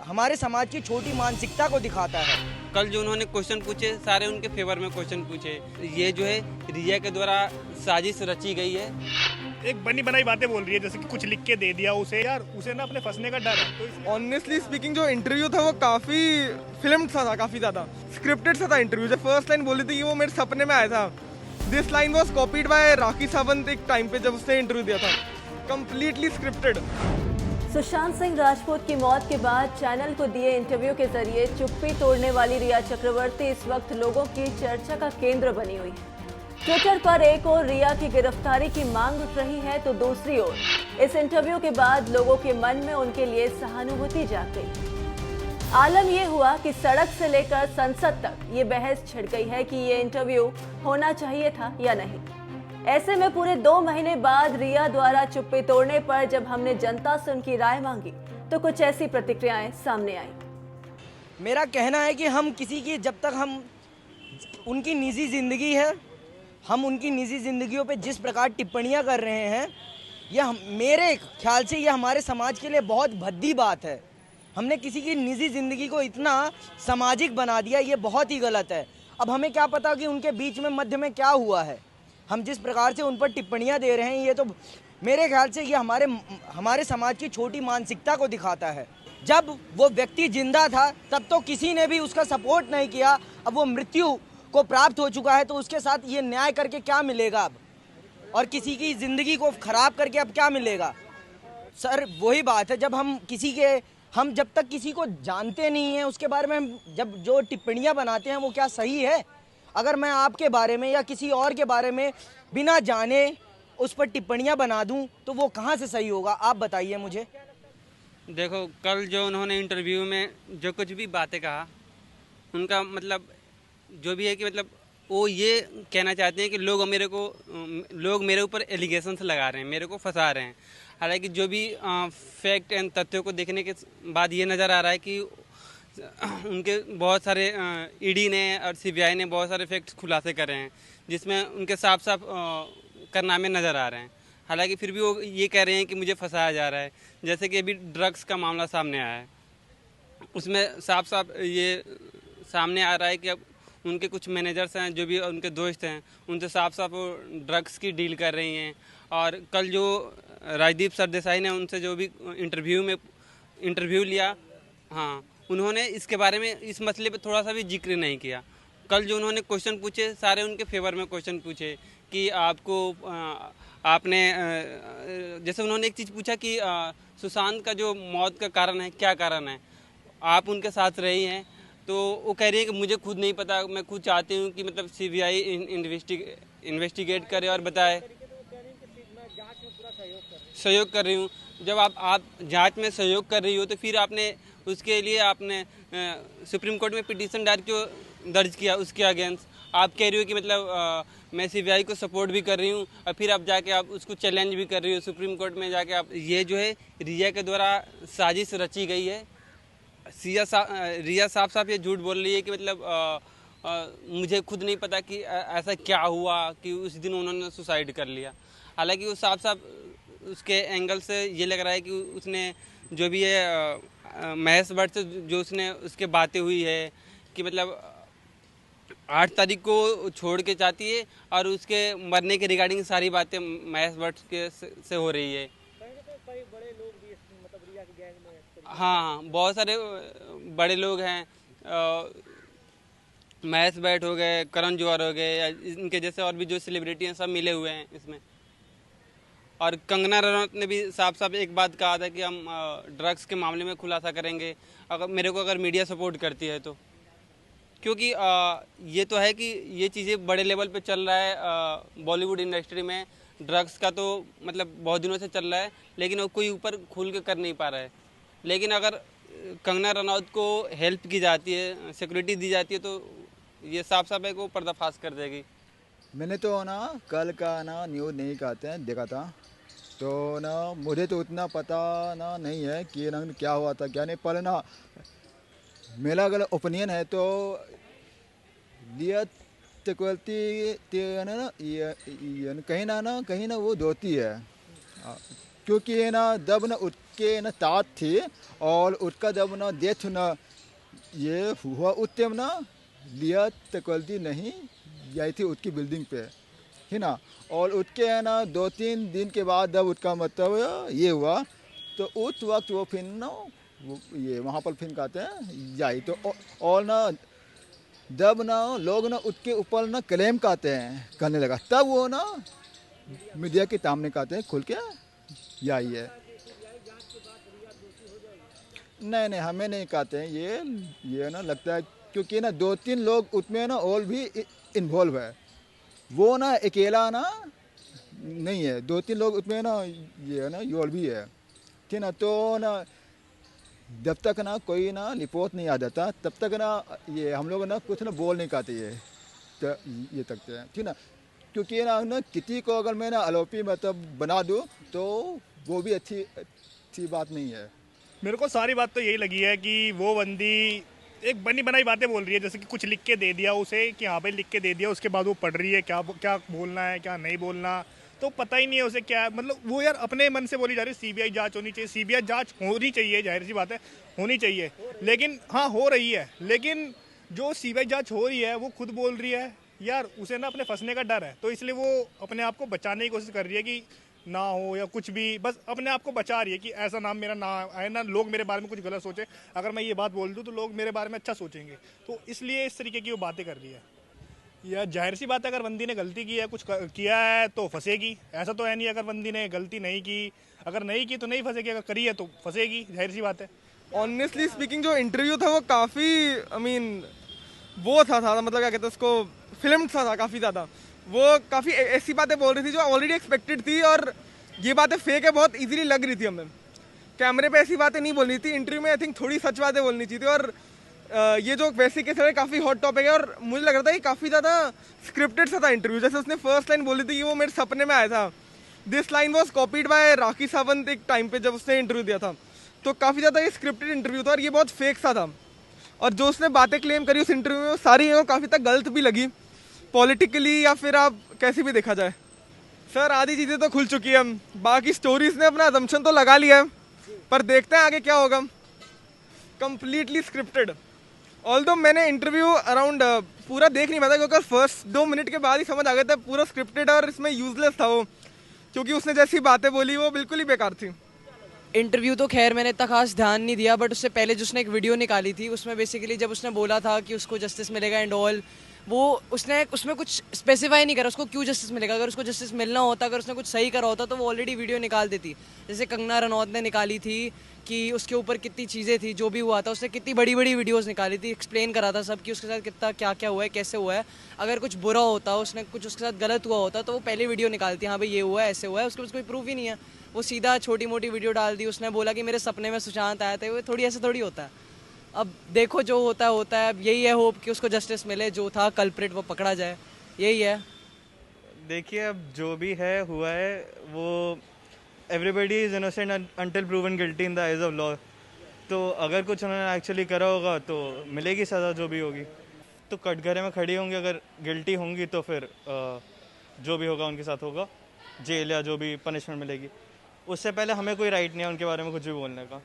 हमारे समाज की छोटी मानसिकता को दिखाता है। कल जो उन्होंने क्वेश्चन पूछे सारे उनके फेवर में क्वेश्चन पूछे। ये जो है रिया के द्वारा साजिश रची गई है। एक बनी बनाई बातें बोल रही है, जैसे कि कुछ लिख के दे दिया उसे, यार उसे ना अपने फंसने का डर है। तो ऑनेस्टली स्पीकिंग जो इंटरव्यू था वो काफी फिल्म्ड सा था, काफी ज्यादा स्क्रिप्टेड सा था इंटरव्यू। जब फर्स्ट लाइन बोली थी कि वो मेरे सपने में आया था, this line was copied by Rakhi Sawant एक टाइम पे जब उसने इंटरव्यू दिया था, कंप्लीटली स्क्रिप्टेड। सुशांत सिंह राजपूत की मौत के बाद चैनल को दिए इंटरव्यू के जरिए चुप्पी तोड़ने वाली रिया चक्रवर्ती इस वक्त लोगों की चर्चा का केंद्र बनी हुई है। ट्विटर पर एक ओर रिया की गिरफ्तारी की मांग उठ रही है तो दूसरी ओर इस इंटरव्यू के बाद लोगों के मन में उनके लिए सहानुभूति जाग गई। आलम यह हुआ कि सड़क से लेकर संसद तक ये बहस छिड़ गई है कि ये इंटरव्यू होना चाहिए था या नहीं। ऐसे में पूरे 2 महीने बाद रिया द्वारा चुप्पी तोड़ने पर जब हमने जनता से उनकी राय मांगी तो कुछ ऐसी प्रतिक्रियाएं सामने आई। मेरा कहना है कि हम किसी की, जब तक हम उनकी निजी जिंदगी है, हम उनकी निजी जिंदगियों पे जिस प्रकार टिप्पणियां कर रहे हैं, यह मेरे ख्याल से यह हमारे समाज के लिए बहुत भद्दी बात है। हमने किसी की निजी जिंदगी को इतना सामाजिक बना दिया, ये बहुत ही गलत है। अब हमें क्या पता कि उनके बीच में मध्य में क्या हुआ है। हम जिस प्रकार से उन पर टिप्पणियां दे रहे हैं, ये तो मेरे ख्याल से ये हमारे समाज की छोटी मानसिकता को दिखाता है। जब वो व्यक्ति जिंदा था तब तो किसी ने भी उसका सपोर्ट नहीं किया, अब वो मृत्यु को प्राप्त हो चुका है तो उसके साथ ये न्याय करके क्या मिलेगा अब, और किसी की ज़िंदगी को ख़राब करके अब क्या मिलेगा। सर वही बात है, हम जब तक किसी को जानते नहीं हैं उसके बारे में हम जब जो टिप्पणियां बनाते हैं वो क्या सही है। अगर मैं आपके बारे में या किसी और के बारे में बिना जाने उस पर टिप्पणियां बना दूं तो वो कहां से सही होगा, आप बताइए मुझे। देखो कल जो उन्होंने इंटरव्यू में जो कुछ भी बातें कहा, उनका मतलब जो भी है कि मतलब वो ये कहना चाहते हैं कि लोग मेरे ऊपर एलिगेशंस लगा रहे हैं, मेरे को फंसा रहे हैं। हालांकि जो भी फैक्ट एंड तथ्यों को देखने के बाद ये नज़र आ रहा है कि उनके बहुत सारे ईडी ने और सीबीआई ने बहुत सारे फैक्ट्स खुलासे करे हैं जिसमें उनके साफ साफ कारनामे नज़र आ रहे हैं। हालांकि फिर भी वो ये कह रहे हैं कि मुझे फंसाया जा रहा है। जैसे कि अभी ड्रग्स का मामला सामने आया है, उसमें साफ साफ ये सामने आ रहा है कि अब उनके कुछ मैनेजर्स हैं, जो भी उनके दोस्त हैं, उनसे साफ साफ वो ड्रग्स की डील कर रही हैं। और कल जो राजदीप सरदेसाई ने उनसे जो भी इंटरव्यू लिया, हाँ, उन्होंने इसके बारे में, इस मसले पे थोड़ा सा भी जिक्र नहीं किया। कल जो उन्होंने क्वेश्चन पूछे सारे उनके फेवर में क्वेश्चन पूछे कि आपने जैसे उन्होंने एक चीज़ पूछा कि सुशांत का जो मौत का कारण है, क्या कारण है, आप उनके साथ रही हैं। तो वो कह रही है कि मुझे खुद नहीं पता, मैं खुद चाहती हूँ कि मतलब सीबीआई इन्वेस्टिगेट करे और बताए। सहयोग कर रही हूँ। जब आप जांच में सहयोग कर रही हो तो फिर आपने उसके लिए सुप्रीम कोर्ट में पिटीशन दर्ज किया उसके अगेंस्ट। आप कह रही हो कि मतलब मैं सीबीआई को सपोर्ट भी कर रही हूँ और फिर आप जाके आप उसको चैलेंज भी कर रही हो सुप्रीम कोर्ट में जाके। आप ये जो है रिया के द्वारा साजिश रची गई है। रिया साफ साफ ये झूठ बोल रही है कि मतलब मुझे खुद नहीं पता कि ऐसा क्या हुआ कि उस दिन उन्होंने सुसाइड कर लिया। हालांकि वो साफ साफ उसके एंगल से ये लग रहा है कि उसने जो भी है महेश भट्ट से जो उसके बातें हुई है कि मतलब 8 तारीख को छोड़ के चाहती है और उसके मरने के रिगार्डिंग सारी बातें महेश भट्ट के से हो रही है। हाँ, बहुत सारे बड़े लोग हैं, महेश भट्ट हो गए, करण जौहर हो गए, या इनके जैसे और भी जो सेलिब्रिटी हैं सब मिले हुए हैं इसमें। और कंगना रनौत ने भी साफ साफ एक बात कहा था कि हम ड्रग्स के मामले में खुलासा करेंगे अगर मीडिया सपोर्ट करती है तो। क्योंकि ये तो है कि ये चीज़ें बड़े लेवल पे चल रहा है बॉलीवुड इंडस्ट्री में। ड्रग्स का तो मतलब बहुत दिनों से चल रहा है, लेकिन वो कोई ऊपर खुल के कर नहीं पा रहा है। लेकिन अगर कंगना रनौत को हेल्प की जाती है, सिक्योरिटी दी जाती है, तो ये साफ साफ है कि वो पर्दाफाश कर देगी। मैंने तो ना कल का ना न्यूज़ नहीं देखा था, तो ना मुझे तो उतना पता ना नहीं है कि ना क्या हुआ था क्या नहीं। पर ना मेरा अगर ओपिनियन है तो रिया चक्रवर्ती ना कहीं ना वो दोती है, क्योंकि है ना जब ना उसके ना तात थी और उसका जब ना डेथ ना ये हुआ उस टाइम ना लिया तकल्दी नहीं आई थी उसकी बिल्डिंग पे है ना। और उसके है ना 2-3 दिन के बाद जब उसका मतलब ये हुआ तो उस वक्त वो फिर ना ये वहाँ पर फिर कहते हैं जाई तो और ना जब ना लोग ना उसके ऊपर ना क्लेम कहते हैं करने लगा तब वो ना मीडिया के सामने कहते हैं खुल के यही है। नहीं हमें नहीं कहते हैं ये ना लगता है क्योंकि ना 2-3 लोग उसमें ना और भी इन्वॉल्व है, वो ना अकेला ना नहीं है, 2-3 लोग उसमें ना ये ना और भी है ठीक ना। तो ना जब तक ना कोई ना रिपोर्ट नहीं आ जाता तब तक ना ये हम लोग ना कुछ ना बोल नहीं पाते ये तकते हैं ठीक ना। क्योंकि ना किसी को अगर मैं ना आरोपी मतलब बना दूँ तो वो भी अच्छी बात नहीं है। मेरे को सारी बात तो यही लगी है कि वो बंदी एक बनी बनाई बातें बोल रही है, जैसे कि कुछ लिख के दे दिया उसे कि हाँ भाई लिख के दे दिया, उसके बाद वो पढ़ रही है क्या क्या बोलना है क्या नहीं बोलना, तो पता ही नहीं है उसे क्या मतलब वो यार अपने मन से बोली जा रही है सीबीआई जांच होनी चाहिए, सीबीआई जांच होनी चाहिए, जाहिर सी बात है होनी चाहिए, लेकिन हाँ हो रही है, लेकिन जो सीबीआई जांच हो रही है वो खुद बोल रही है यार उसे ना अपने फंसने का डर है, तो इसलिए वो अपने आप को बचाने की कोशिश कर रही है कि ना हो या कुछ भी, बस अपने आप को बचा रही है कि ऐसा नाम मेरा ना आए ना लोग मेरे बारे में कुछ गलत सोचे, अगर मैं ये बात बोल दूँ तो लोग मेरे बारे में अच्छा सोचेंगे, तो इसलिए इस तरीके की वो बातें कर रही है। या जाहिर सी बात है अगर बंदी ने गलती की है कुछ किया है तो फंसेगी, ऐसा तो है नहीं अगर बंदी ने गलती नहीं की, अगर नहीं की तो नहीं फंसेगी, अगर करी है तो फंसेगी, जाहिर सी बात है। ऑनेस्टली स्पीकिंग जो इंटरव्यू था वो काफ़ी वो था मतलब क्या कहते हैं उसको फिल्म था काफ़ी ज़्यादा, वो काफ़ी ऐसी बातें बोल रही थी जो ऑलरेडी एक्सपेक्टेड थी और ये बातें फेक है बहुत इजीली लग रही थी हमें, कैमरे पे ऐसी बातें नहीं बोलनी थी, इंटरव्यू में आई थिंक थोड़ी सच बातें बोलनी चाहिए थी। और ये जो वैसे के सारे काफ़ी हॉट टॉपिक है और मुझे लग रहा था कि काफ़ी ज़्यादा स्क्रिप्टेड सा था इंटरव्यू, जैसे उसने फर्स्ट लाइन बोली थी कि वो मेरे सपने में आया था, this line was copied by Rakhi Sawant एक टाइम पे जब उसने इंटरव्यू दिया था, तो काफ़ी ज़्यादा ये स्क्रिप्टेड इंटरव्यू था और ये बहुत फेक सा था। और जो उसने बातें क्लेम करी उस इंटरव्यू में सारी काफ़ी तक गलत भी लगी पॉलिटिकली या फिर आप कैसे भी देखा जाए। सर आधी चीज़ें तो खुल चुकी है, बाकी स्टोरीज ने अपना असम्पशन तो लगा लिया है पर देखते हैं आगे क्या होगा। कंप्लीटली स्क्रिप्टेड, ऑल्दो मैंने इंटरव्यू अराउंड पूरा देख नहीं पाया क्योंकि फर्स्ट 2 मिनट के बाद ही समझ आ गया था पूरा स्क्रिप्टेड और इसमें यूजलेस था वो, क्योंकि उसने जैसी बातें बोली वो बिल्कुल ही बेकार थी। इंटरव्यू तो खैर मैंने इतना खास ध्यान नहीं दिया, बट उससे पहले जो उसने एक वीडियो निकाली थी उसमें बेसिकली जब उसने बोला था कि उसको जस्टिस मिलेगा एंड ऑल, वो उसने उसमें कुछ स्पेसिफाई नहीं करा उसको क्यों जस्टिस मिलेगा, अगर उसको जस्टिस मिलना होता, अगर उसने कुछ सही करा होता तो वो ऑलरेडी वीडियो निकाल देती, जैसे कंगना रनौत ने निकाली थी कि उसके ऊपर कितनी चीज़ें थी, जो भी हुआ था उसने कितनी बड़ी बड़ी वीडियोस निकाली थी, एक्सप्लेन करा था सब कि उसके साथ कितना क्या क्या हुआ है कैसे हुआ है, अगर कुछ बुरा होता उसने कुछ उसके साथ गलत हुआ होता तो वो पहले वीडियो निकालती हाँ भाई ये हुआ है ऐसे हुआ है, उसके पास कोई प्रूफ ही नहीं है, वो सीधा छोटी मोटी वीडियो डाल दी, उसने बोला कि मेरे सपने में सुशांत आया था, वो थोड़ी ऐसे थोड़ी होता है। अब देखो जो होता है होता है, अब यही है होप कि उसको जस्टिस मिले, जो था कल्प्रिट वो पकड़ा जाए, यही है। देखिए अब जो भी है हुआ है वो everybody is innocent until proven guilty in the eyes of law, तो अगर कुछ उन्होंने एक्चुअली करा होगा तो मिलेगी सज़ा जो भी होगी, तो कटघरे में खड़ी होंगी, अगर गिल्टी होंगी तो फिर जो भी होगा उनके साथ होगा, जेल या जो भी पनिशमेंट मिलेगी, उससे पहले हमें कोई राइट नहीं है उनके बारे में कुछ भी बोलने का।